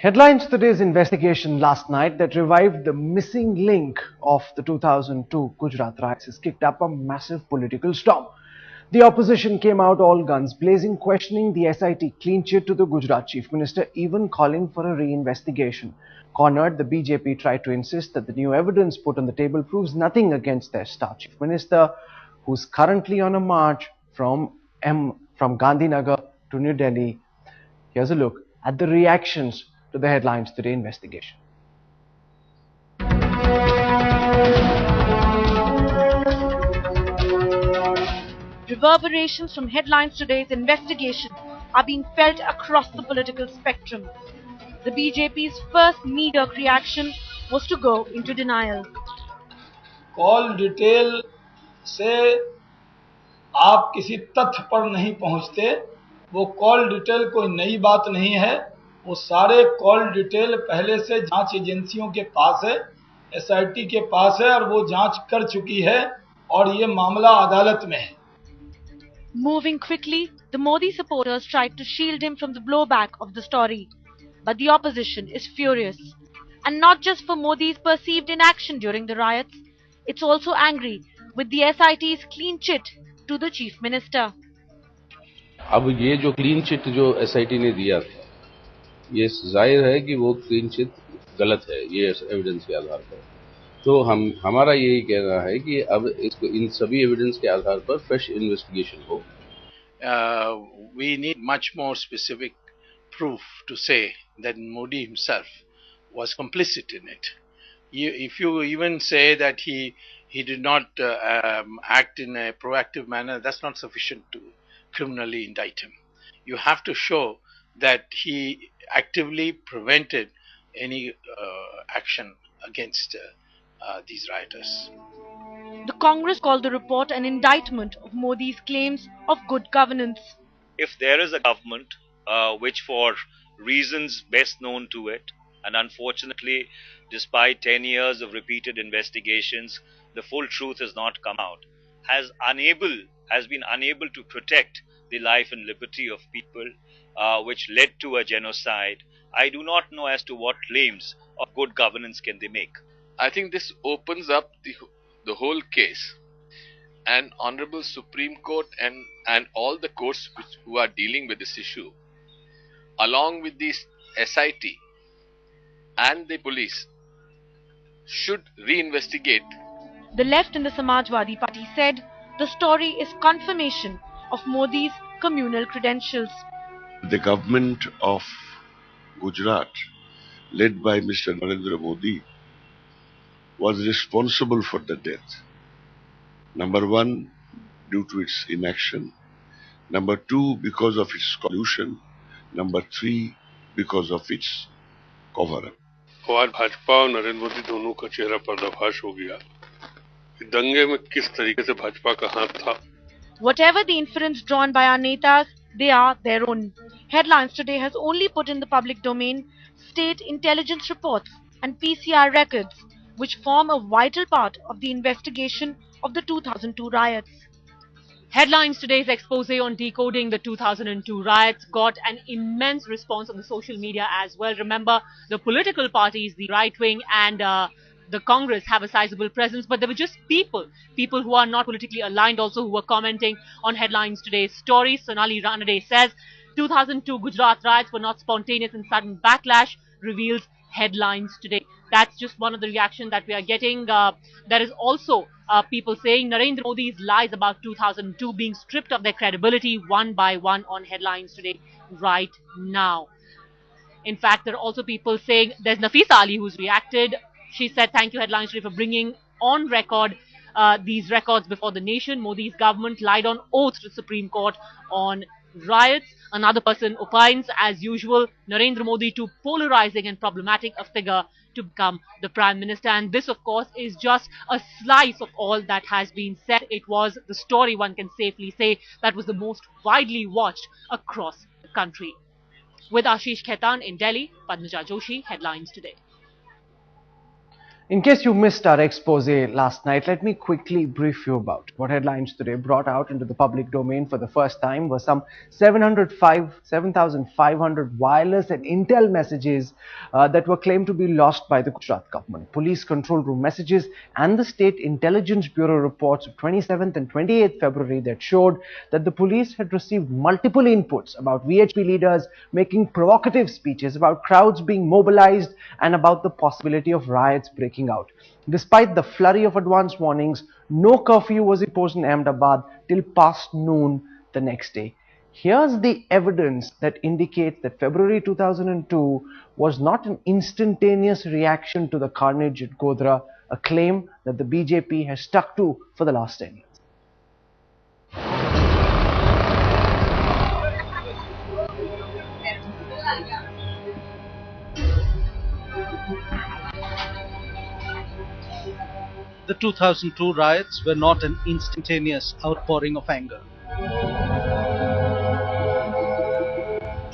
Headlines today's investigation last night that revived the missing link of the 2002 Gujarat riots has kicked up a massive political storm. The opposition came out all guns blazing, questioning the SIT clean chit to the Gujarat Chief Minister, even calling for a reinvestigation. Cornered, the BJP tried to insist that the new evidence put on the table proves nothing against their star Chief Minister, who's currently on a march from Gandhinagar to New Delhi. Here's a look at the reactions to the Headlines Today investigation. Reverberations from Headlines Today's investigation are being felt across the political spectrum. The BJP's first knee-jerk reaction was to go into denial. Call detail से आप किसी तथ्य पर नहीं पहुंचते, वो call detail कोई नई बात नहीं है, वो सारे कॉल डिटेल पहले से जांच एजेंसियों के पास है, एसआईटी के पास है और वो जांच कर चुकी है और ये मामला अदालत में है. Moving quickly, the Modi supporters tried to shield him from the blowback of the story. But the opposition is furious. And not just for Modi's perceived inaction during the riots, it's also angry with the SIT's clean chit to the Chief Minister. अब ये जो clean chit जो SIT ने दिया था, ये जाहिर है कि वो क्लीन चिट गलत है, ये एविडेंस के आधार पर. तो हमारा यही कहना है कि अब इसको इन सभी एविडेंस के आधार पर फ्रेश इन्वेस्टिगेशन हो. We need much more specific proof to say that Modi himself was complicit in it. If you even say that he did not act in a proactive manner, that's not sufficient to criminally indict him. You have to show that he actively prevented any action against these rioters. The Congress called the report an indictment of Modi's claims of good governance. If there is a government which, for reasons best known to it, and unfortunately, despite 10 years of repeated investigations, the full truth has not come out, has been unable to protect the life and liberty of people, which led to a genocide, I do not know as to what claims of good governance can they make. I think this opens up the whole case, and Honorable Supreme Court and all the courts who are dealing with this issue, along with the SIT and the police, should reinvestigate. The left and the Samajwadi Party said the story is confirmation of Modi's communal credentials. The government of Gujarat, led by Mr. Narendra Modi, was responsible for the death. Number one, due to its inaction. Number two, because of its collusion. Number three, because of its cover-up. आज भाजपा और नरेंद्र मोदी दोनों का चेहरा पर्दाफाश हो गया. दंगे में किस तरीके से भाजपा का हाथ था. Whatever the inference drawn by our netas, they are their own. Headlines Today has only put in the public domain state intelligence reports and PCR records, which form a vital part of the investigation of the 2002 riots. Headlines Today's expose on decoding the 2002 riots got an immense response on the social media as well. Remember, the political parties, the right wing and the Congress have a sizable presence, but there were just people who are not politically aligned also who were commenting on Headlines Today's story. Sonali Ranade says, 2002 Gujarat riots were not spontaneous and sudden backlash, reveals Headlines Today. That's just one of the reactions that we are getting. There is also people saying Narendra Modi's lies about 2002 being stripped of their credibility one by one on Headlines Today right now. In fact, there are also people saying, there's Nafisa Ali who's reacted. She said, thank you Headlines Today for bringing on record these records before the nation. Modi's government lied on oath to the Supreme Court on riots. Another person opines, as usual, Narendra Modi too polarizing and problematic a figure to become the Prime Minister. And this, of course, is just a slice of all that has been said. It was the story, one can safely say, that was the most widely watched across the country. With Ashish Khaitan in Delhi, Padmaja Joshi, Headlines Today. In case you missed our expose last night, let me quickly brief you about what Headlines Today brought out into the public domain for the first time were some 7,500 wireless and intel messages that were claimed to be lost by the Gujarat government. Police control room messages and the State Intelligence Bureau reports of 27th and 28th February that showed that the police had received multiple inputs about VHP leaders making provocative speeches, about crowds being mobilized, and about the possibility of riots breaking out. Despite the flurry of advance warnings, no curfew was imposed in Ahmedabad till past noon the next day. Here's the evidence that indicates that February 2002 was not an instantaneous reaction to the carnage at Godhra, a claim that the BJP has stuck to for the last 10 years. The 2002 riots were not an instantaneous outpouring of anger.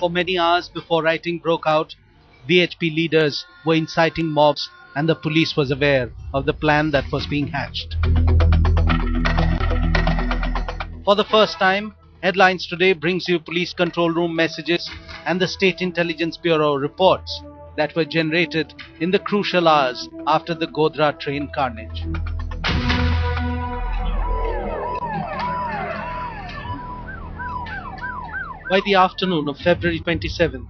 For many hours before rioting broke out, VHP leaders were inciting mobs and the police was aware of the plan that was being hatched. For the first time, Headlines Today brings you police control room messages and the State Intelligence Bureau reports that were generated in the crucial hours after the Godhra train carnage. By the afternoon of February 27th,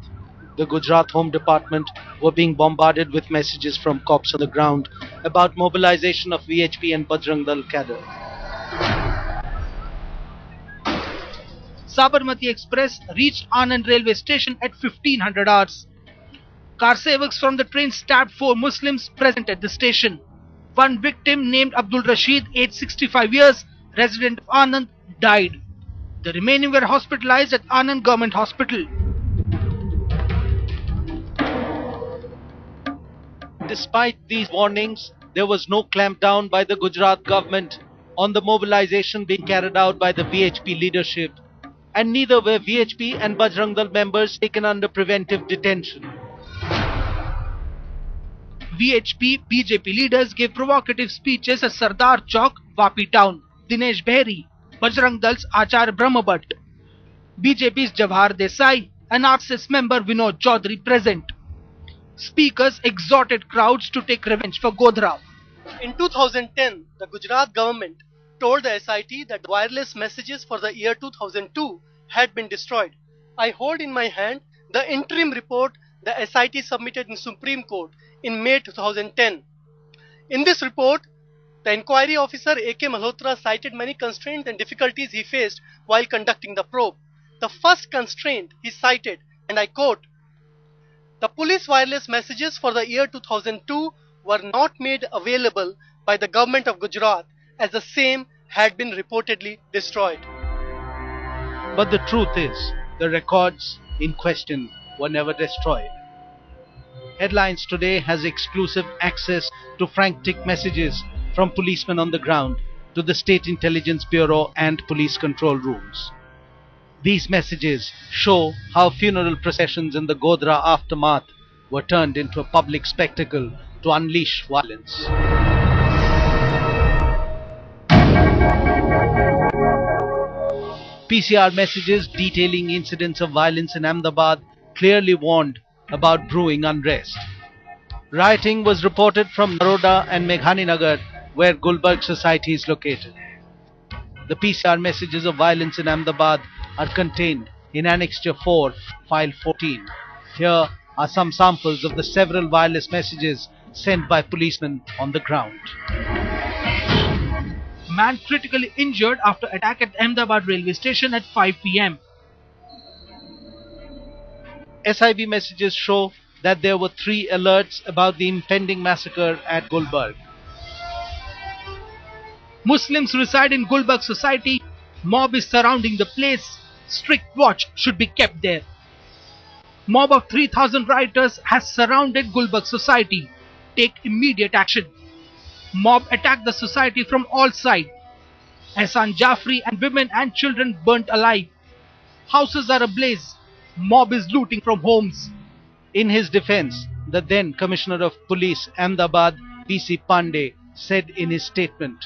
the Gujarat Home Department were being bombarded with messages from cops on the ground about mobilization of VHP and Bajrang Dal cadre. Sabarmati Express reached Anand railway station at 1500 hours. Car sevaks from the train stabbed 4 Muslims present at the station. One victim named Abdul Rashid, aged 65 years, resident of Anand, died. The remaining were hospitalized at Anand Government Hospital. Despite these warnings, there was no clampdown by the Gujarat government on the mobilization being carried out by the VHP leadership, and neither were VHP and Bajrang Dal members taken under preventive detention. VHP BJP leaders gave provocative speeches at Sardar Chowk, Vapi town. Dinesh Behri, Bajrang Dal's Achar Brahmabhat, BJP's Jawahar Desai, and RSS member Vinod Chaudhary present. Speakers exhorted crowds to take revenge for Godhra. In 2010, the Gujarat government told the SIT that the wireless messages for the year 2002 had been destroyed. I hold in my hand the interim report the SIT submitted in Supreme Court in May 2010. In this report, the inquiry officer A.K. Malhotra cited many constraints and difficulties he faced while conducting the probe. The first constraint he cited, and I quote, "The police wireless messages for the year 2002 were not made available by the government of Gujarat as the same had been reportedly destroyed." But the truth is, the records in question were never destroyed. Headlines Today has exclusive access to frantic messages from policemen on the ground to the State Intelligence Bureau and police control rooms. These messages show how funeral processions in the Godhra aftermath were turned into a public spectacle to unleash violence. PCR messages detailing incidents of violence in Ahmedabad clearly warned about brewing unrest. Rioting was reported from Naroda and Meghaninagar, where Gulbarg society is located. The PCR messages of violence in Ahmedabad are contained in Annexure 4, File 14. Here are some samples of the several wireless messages sent by policemen on the ground. Man critically injured after attack at Ahmedabad railway station at 5 p.m. SIV messages show that there were 3 alerts about the impending massacre at Gulbarg. Muslims reside in Gulbarg society. Mob is surrounding the place. Strict watch should be kept there. Mob of 3,000 rioters has surrounded Gulbarg society. Take immediate action. Mob attacked the society from all sides. Hassan Jafri and women and children burnt alive. Houses are ablaze. Mob is looting from homes. In his defense, the then Commissioner of Police Ahmedabad, PC Pandey said in his statement.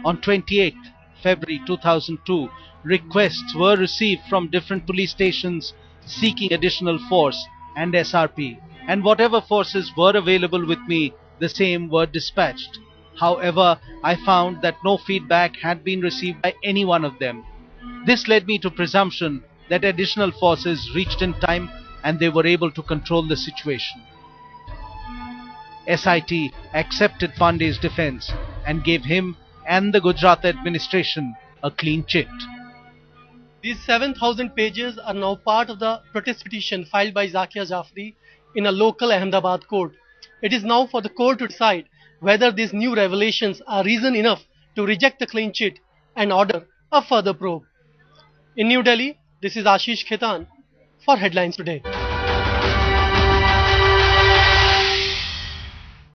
On 28th February 2002, requests were received from different police stations seeking additional force and SRP, and whatever forces were available with me, the same were dispatched. However, I found that no feedback had been received by any one of them. This led me to presumption that additional forces reached in time and they were able to control the situation. SIT accepted Pandey's defense and gave him and the Gujarat administration a clean chit. These 7,000 pages are now part of the protest petition filed by Zakia Jafri in a local Ahmedabad court. It is now for the court to decide whether these new revelations are reason enough to reject the clean chit and order a further probe. In New Delhi, this is Ashish Khetan for Headlines Today.